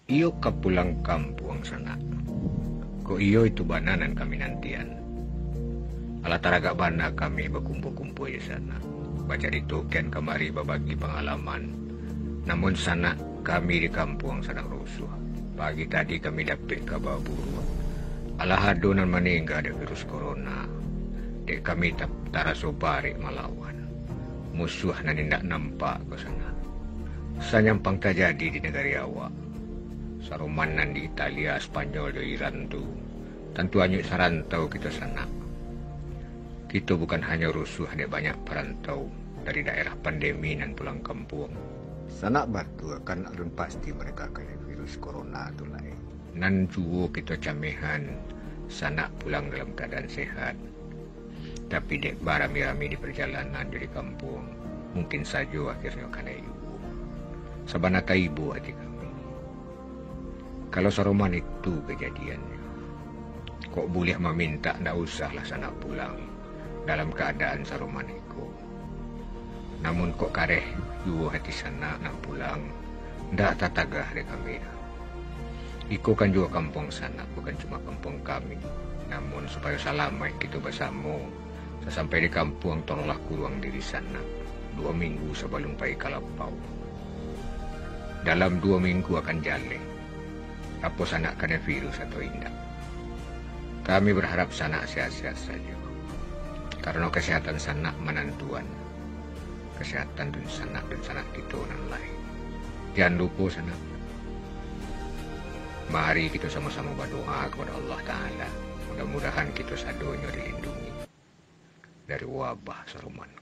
Iyo ka pulang kampung sana. Ko iyo itu bananan kami nantian. Ala taraga bana kami berkumpul-kumpul di sana. Baca dituken kemari berbagi pengalaman. Namun sana kami di kampung sedang rusuh. Pagi tadi kami dapat kabar buruk. Ala hadunan meninggal ada virus corona. Dek kami tak taraso balik melawan. Musuh na nindak nampak ke sana. Sanyampang terjadi di negara awak. Sarumanan di Italia, Spanyol, di Iran tu. Tentu hanya sarantau kita sana. Kita bukan hanya rusuh, ada banyak perantau dari daerah pandemi dan pulang kampung. Sanak batu akan alun pasti mereka kena virus corona tu lain. Nan juo kita camehan, sanak pulang dalam keadaan sehat. Tapi dek barami-rami di perjalanan dari kampung, mungkin saja akhirnya kena ibu. Sabanaka ibu hati kami. Kalau saruman itu kejadiannya, kok boleh meminta ndak usahlah sanak pulang dalam keadaan saruman itu. Namun kok kareh juo hati sana nak pulang, ndak tatagah dek kami. Iko kan juga kampung sana, bukan cuma kampung kami. Namun supaya selamat kita bersama, sesampai di kampung tolonglah kurang diri sana 2 minggu sebelum pai kalapau. Dalam 2 minggu akan jalan. Apa sanak kena virus atau tidak. Kami berharap sanak sehat-sehat saja. Karena kesehatan sanak menentuan. Kesehatan dan sanak kita dan lain. Jangan lupa sanak. Mari kita sama-sama berdoa kepada Allah Ta'ala. Mudah-mudahan kita sadonya dilindungi dari wabah saruman.